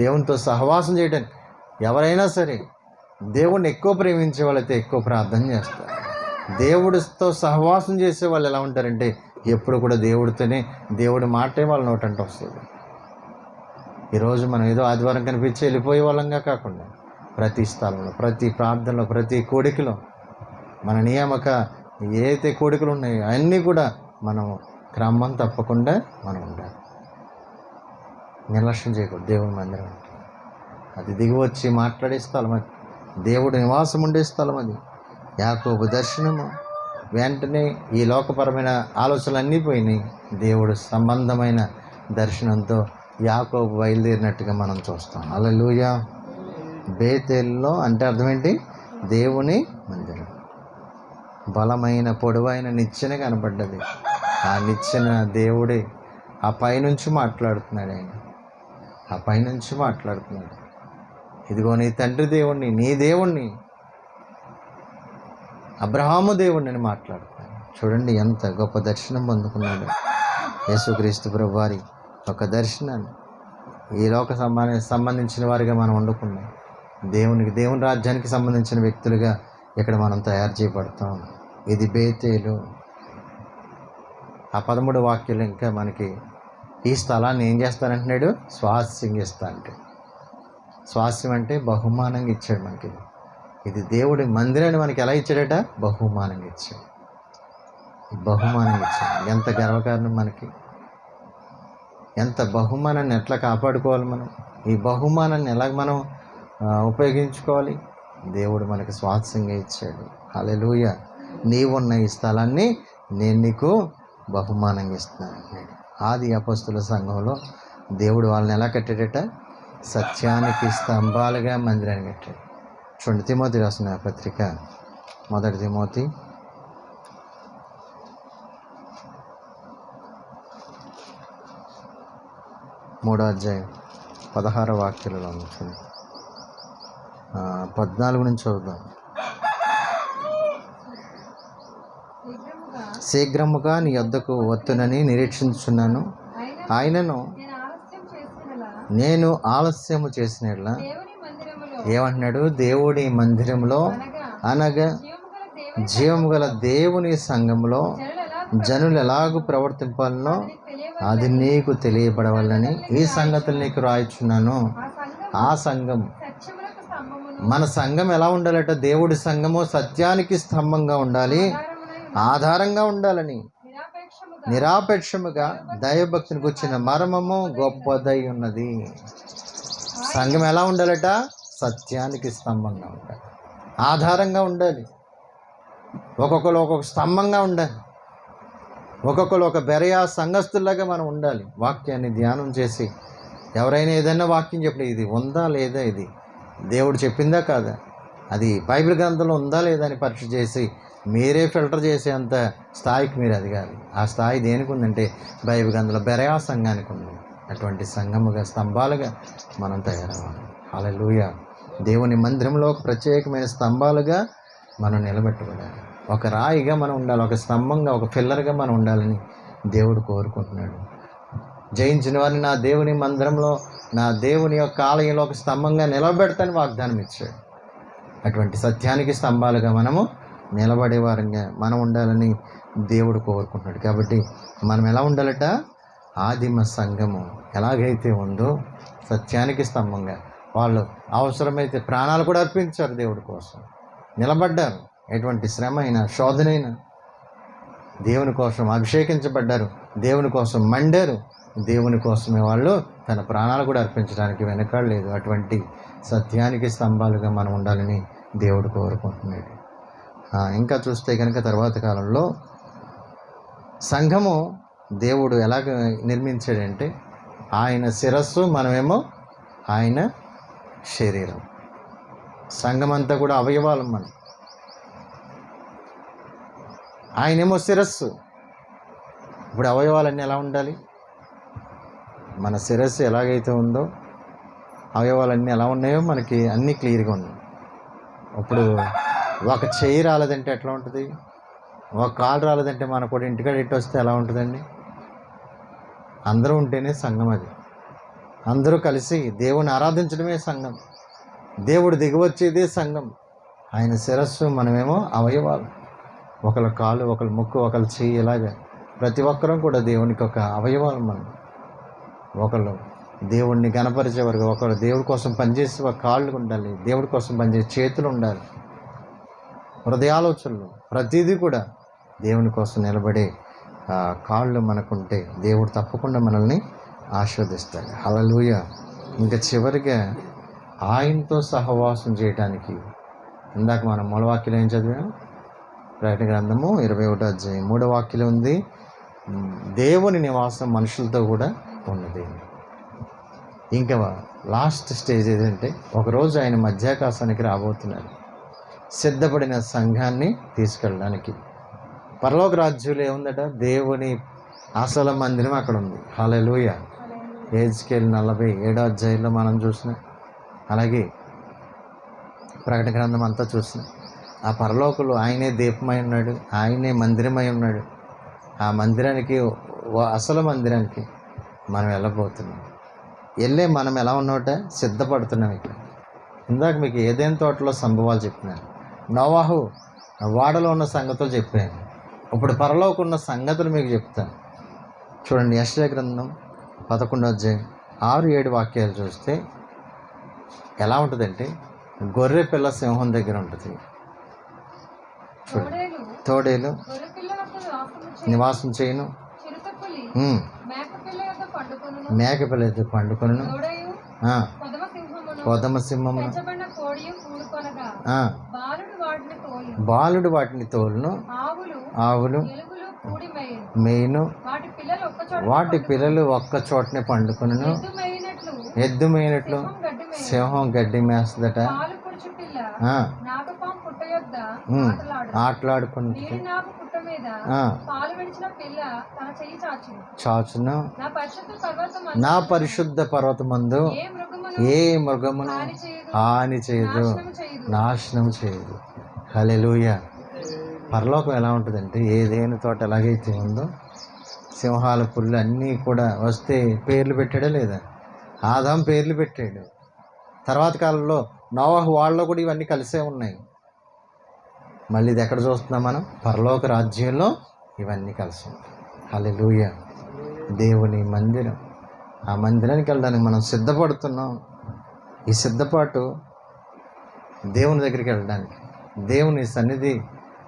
దేవునితో సహవాసం చేయడానికి. ఎవరైనా సరే దేవుణ్ణి ఎక్కువ ప్రేమించే వాళ్ళైతే ఎక్కువ ప్రార్థన చేస్తారు. దేవుడితో సహవాసం చేసే వాళ్ళు ఎలా ఉంటారంటే ఎప్పుడు కూడా దేవుడితోనే, దేవుడి మాటే వాళ్ళ నోటంట వస్తుంది. ఈరోజు మనం ఏదో ఆదివారం కనిపించి వెళ్ళిపోయే వాళ్ళంగా కాకుండా ప్రతి స్థలంలో, ప్రతి ప్రార్థనలో, ప్రతి కోడికలో మన నియామక ఏదైతే కోడికలు ఉన్నాయో అన్నీ కూడా మనం క్రమం తప్పకుండా మనం ఉండాలి. నిర్లక్ష్యం చేయకూడదు. దేవుని మందిరం అది దిగి వచ్చి మాట్లాడే స్థలం, అది దేవుడు నివాసం ఉండే స్థలం. అది యాకోబు దర్శనము. వెంటనే ఈ లోకపరమైన ఆలోచనలన్నీ పోయినాయి. దేవుడు సంబంధమైన దర్శనంతో యాకోబు బయలుదేరినట్టుగా మనం చూస్తాం. హల్లెలూయా. బేతేలులో అంటే అర్థం ఏంటి? దేవుని మందిరం. బలమైన పొడవైన నిచ్చెన కనబడ్డది. ఆ నిచ్చెన దేవుడే. ఆ పైనుంచి మాట్లాడుతున్నాడు ఆయన. ఆ పైనుంచి మాట్లాడుతున్నాడు. ఇదిగో నీ తండ్రి దేవుణ్ణి, నీ దేవుణ్ణి, అబ్రహాము దేవుణ్ణి అని మాట్లాడుతున్నాడు. చూడండి ఎంత గొప్ప దర్శనం పొందుకున్నాడు యేసుక్రీస్తు ప్రభు వారి ఒక దర్శనాన్ని. ఈ లోక సంబంధించిన వారిగా మనం వండుకున్నాం. దేవుని రాజ్యానికి సంబంధించిన వ్యక్తులుగా ఇక్కడ మనం తయారు చేయబడతాం. ఇది బేతేలు. ఆ 13వ వాక్యంలో ఇంకా మనకి ఈ స్థలాన్ని ఏం చేస్తానంటున్నాడు? స్వాస్థ్యంగా ఇస్తా అంటే. స్వాస్థ్యం అంటే బహుమానంగా ఇచ్చాడు మనకి. ఇది దేవుడి మందిరాన్ని మనకి ఎలా ఇచ్చాడట? బహుమానంగా ఇచ్చాడు. బహుమానంగా ఇచ్చాడు. ఎంత గర్వకారణం మనకి! ఎంత బహుమానాన్ని ఎట్లా కాపాడుకోవాలి మనం? ఈ బహుమానాన్ని ఎలాగ మనం ఉపయోగించుకోవాలి? దేవుడు మనకి స్వాస్థ్యంగా ఇచ్చాడు. హల్లెలూయా. నీవున్న ఈ స్థలాన్ని నేను నీకు బహుమానంగా ఇస్తున్నాను అన్నాడు. ఆది అపొస్తలుల సంఘంలో దేవుడు వాళ్ళని ఎలా కట్టాడట? సత్యానికి స్తంభాలుగా మందిరాన్ని కట్టాడు. చూడండి, తిమోతి రాసిన పత్రిక, 1 తిమోతి 3వ అధ్యాయం 16వ వాక్యంలో ఉంటుంది. 14 నుంచి చదువుదాం. శీఘ్రముగా నీ యొద్దకు వత్తునని నిరీక్షించుచున్నాను. ఆయనను నేను ఆలస్యము చేసినట్లా ఏమంటున్నాడు? దేవుడి మందిరంలో అనగా జీవము గల దేవుని సంఘంలో జనులు ఎలాగూ ప్రవర్తింపాలనో అది నీకు తెలియబడవాలని ఈ సంగతులు నీకు రాయిచున్నాను. ఆ సంఘం, మన సంఘం ఎలా ఉండాలట? దేవుడి సంఘము సత్యానికి స్తంభంగా ఉండాలి, ఆధారంగా ఉండాలని, నిరాపేక్షముగా దైవభక్తిని కూర్చిన మర్మము గొప్పదై ఉన్నది. సంఘం ఎలా ఉండాలట? సత్యానికి స్తంభంగా ఉండాలి, ఆధారంగా ఉండాలి. ఒక్కొక్కరు ఒక్కొక్క స్తంభంగా ఉండాలి. ఒక్కొక్కరు ఒక బెరయా సంఘస్థుల్లాగా మనం ఉండాలి. వాక్యాన్ని ధ్యానం చేసి ఎవరైనా ఏదైనా వాక్యం చెప్పి ఇది ఉందా లేదా, ఇది దేవుడు చెప్పిందా కాదా, అది బైబిల్ గ్రంథంలో ఉందా లేదా అని పరీక్ష చేసి మీరే ఫిల్టర్ చేసేంత స్థాయికి మీరు ఎదగాలి. ఆ స్థాయి దేనికి ఉందంటే బైబిల్ గ్రంథంలో బెరయా సంఘానికి ఉంది. అటువంటి సంఘముగా, స్తంభాలుగా మనం తయారవ్వాలి. హల్లెలూయా. దేవుని మందిరంలో ప్రత్యేకమైన స్తంభాలుగా మనం నిలబెట్టబడాలి. ఒక రాయిగా మనం ఉండాలి, ఒక స్తంభంగా, ఒక పిల్లర్గా మనం ఉండాలని దేవుడు కోరుకుంటున్నాడు. జయించిన వారిని నా దేవుని మందిరంలో, నా దేవుని యొక్క ఆలయంలో ఒక స్తంభంగా నిలబెడతాని వాగ్దానం ఇచ్చాడు. అటువంటి సత్యానికి స్తంభాలుగా మనము నిలబడే వారంగా మనం ఉండాలని దేవుడు కోరుకుంటున్నాడు. కాబట్టి మనం ఎలా ఉండాలట? ఆదిమ సంఘము ఎలాగైతే ఉందో సత్యానికి స్తంభంగా, వాళ్ళు అవసరమైతే ప్రాణాలు కూడా అర్పించారు, దేవుడి కోసం నిలబడ్డారు. ఎటువంటి శ్రమ అయినా, శోధనైనా దేవుని కోసం అభిషేకించబడ్డారు, దేవుని కోసం మండారు, దేవుని కోసమే వాళ్ళు తన ప్రాణాలు కూడా అర్పించడానికి వెనకాడలేదు. అటువంటి సత్యానికి స్తంభాలుగా మనం ఉండాలని దేవుడు కోరుకుంటున్నాడు. ఇంకా చూస్తే కనుక తర్వాత కాలంలో సంఘము దేవుడు ఎలాగ నిర్మించాడంటే ఆయన శిరస్సు, మనమేమో ఆయన శరీరం. సంఘం అంతా కూడా అవయవాలు మనం. ఆయనేమో శిరస్సు. ఇప్పుడు అవయవాలన్నీ ఎలా ఉండాలి? మన శిరస్సు ఎలాగైతే ఉందో అవయవాలన్నీ ఎలా ఉన్నాయో మనకి అన్నీ క్లియర్గా ఉన్నాయి. ఇప్పుడు ఒక చెయ్యి రాలేదంటే ఎట్లా ఉంటుంది? ఒక కాలు రాలేదంటే మన కూడా ఇంటికాడ ఇటు వస్తే ఎలా ఉంటుందండి? అందరూ ఉంటేనే సంఘం. అది అందరూ కలిసి దేవుని ఆరాధించడమే సంఘం. దేవుడు దిగివచ్చేదే సంఘం. ఆయన శిరస్సు, మనమేమో అవయవాలు. ఒకళ్ళ కాలు, ఒకళ్ళ ముక్కు, ఒకళ్ళ చెయ్యి, ఇలాగా ప్రతి ఒక్కరం కూడా దేవునికి ఒక అవయవాలు మనం. ఒకళ్ళు దేవుణ్ణి గణపరిచే వరకు, ఒకళ్ళు దేవుడి కోసం పనిచేసే ఒక కాళ్ళు ఉండాలి, దేవుడి కోసం పనిచేసే చేతులు ఉండాలి, హృదయాలోచనలు ప్రతిదీ కూడా దేవుని కోసం నిలబడే కాళ్ళు మనకుంటే దేవుడు తప్పకుండా మనల్ని ఆశీర్వదిస్తాడు. హల్లెలూయా. ఇంకా చివరిగా ఆయనతో సహవాసం చేయడానికి, ఇందాక మనం మూల వాక్యం ఏం చదివాం? ప్రకటన గ్రంథము 21వ అధ్యాయం 3వ వాక్యం ఉంది, దేవుని నివాసం మనుషులతో కూడా ఉన్నది. ఇంకా లాస్ట్ స్టేజ్ ఏదంటే ఒకరోజు ఆయన మధ్యాకాశానికి రాబోతున్నారు, సిద్ధపడిన సంఘాన్ని తీసుకెళ్ళడానికి. పరలోక రాజ్యంలో ఏముందట? దేవుని అసలు మందిరం అక్కడ ఉంది. హల్లెలూయా. హెజ్కేలు 47వ అధ్యాయంలో మనం చూసిన, అలాగే ప్రకటన గ్రంథం అంతా చూసిన, ఆ పరలోకంలో ఆయనే దీపమై ఉన్నాడు, ఆయనే మందిరమై ఉన్నాడు. ఆ మందిరానికి, అసలు మందిరానికి మనం వెళ్ళబోతున్నాం. మనం ఎలా ఉన్నోట సిద్ధపడుతున్నాం. ఇక్కడ ఇందాక మీకు ఏదైనా తోటలో సంభవాలు చెప్పినాను, నోవాహు వాడలో ఉన్న సంగతులు చెప్పాను. ఇప్పుడు పరలోకం ఉన్న సంగతులు మీకు చెప్తాను. చూడండి, యెషయా గ్రంథం 11వ అధ్యాయం 6-7 వాక్యాలు చూస్తే ఎలా ఉంటుందంటే, గొర్రె పిల్ల సింహం దగ్గర ఉంటుంది. తోడేలు నివాసం చేయను, మేకపిల్ల ఎద్దు పండుకొను, కొదమ సింహము బాలుడు వాటిని తోలును, ఆవులు మేయును, వాటి పిల్లలు ఒక్క చోటనే పండుకొను. ఎద్దు మేయినట్లు సింహం గడ్డి మేస్తుందట, ఆటలాడుకుంటుంది, చాచును. నా పరిశుద్ధ పర్వతమందు ఏ మృగమును హాని చేయదు, నాశనం చేయదు. హల్లెలూయా. పరలోకం ఎలా ఉంటుందంటే, ఏదైనా తోట ఎలాగైతే ఉందో, సింహాల పుల్లు అన్నీ కూడా వస్తే పేర్లు పెట్టాడా లేదా? ఆదాం పేర్లు పెట్టాడు. తర్వాత కాలంలో నోవహు వాళ్ళలో కూడా ఇవన్నీ కలిసే ఉన్నాయి. మళ్ళీ ఇది ఎక్కడ చూస్తున్నాం మనం? పరలోక రాజ్యంలో ఇవన్నీ కలిసి ఉంటాయి. హల్లెలూయా. దేవుని మందిరం, ఆ మందిరానికి వెళ్ళడానికి మనం సిద్ధపడుతున్నాం. ఈ సిద్ధపాటు దేవుని దగ్గరికి వెళ్ళడానికి, దేవుని సన్నిధి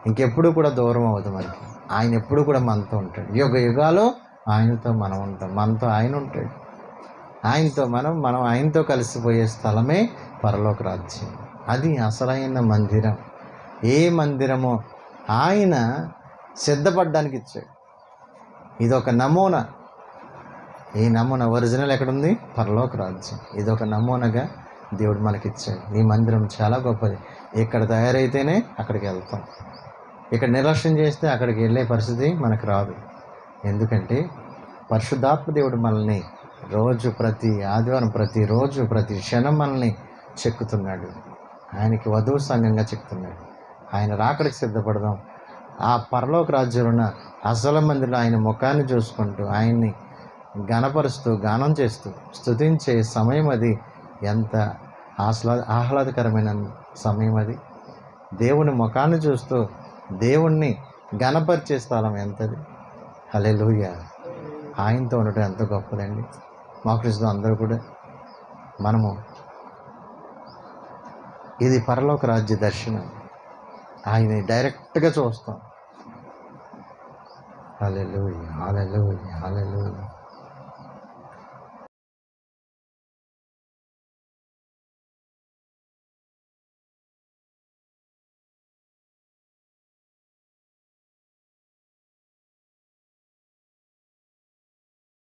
ఇంకెప్పుడు కూడా దూరం అవ్వదు మనకి. ఆయన ఎప్పుడు కూడా మనతో ఉంటాడు. యుగ యుగాలు ఆయనతో మనం ఉంటాం, మనతో ఆయన ఉంటాడు. ఆయనతో మనం ఆయనతో కలిసిపోయే స్థలమే పరలోక రాజ్యం. అది అసలైన మందిరం. ఏ మందిరమో ఆయన సిద్ధపడడానికి ఇచ్చాడు. ఇదొక నమూనా. ఈ నమూనా ఒరిజినల్ ఎక్కడుంది? పరలోక రాజ్యం. ఇదొక నమూనాగా దేవుడు మనకిచ్చాడు. ఈ మందిరం చాలా గొప్పది. ఇక్కడ తయారైతేనే అక్కడికి వెళ్తాం. ఇక్కడ నిర్లక్ష్యం చేస్తే అక్కడికి వెళ్ళే పరిస్థితి మనకు రాదు. ఎందుకంటే పరిశుద్ధాత్మ దేవుడు మనల్ని రోజు, ప్రతి ఆదివారం, ప్రతిరోజు, ప్రతి క్షణం మనల్ని చెక్కుతున్నాడు. ఆయనకి వధువు సంఘంగా చెక్కుతున్నాడు. ఆయన రాకడికి సిద్ధపడదాం. ఆ పరలోక రాజ్యంలో ఉన్న అసలు మందిలో ఆయన ముఖాన్ని చూసుకుంటూ, ఆయన్ని గణపరుస్తూ, గానం చేస్తూ స్తుతించే సమయం అది. ఎంత ఆహ్లాదకరమైన సమయం అది. దేవుని ముఖాన్ని చూస్తూ దేవుణ్ణి గణపరిచే స్థలం ఎంతది. హల్లెలూయా. ఆయనతో ఉండటం ఎంత గొప్పదండి. మా క్రీస్తు అందరూ కూడా మనము ఇది పరలోక రాజ్య దర్శనం. ఆయన డైరెక్ట్గా చూస్తాం. హల్లెలూయా, హల్లెలూయా, హల్లెలూయా.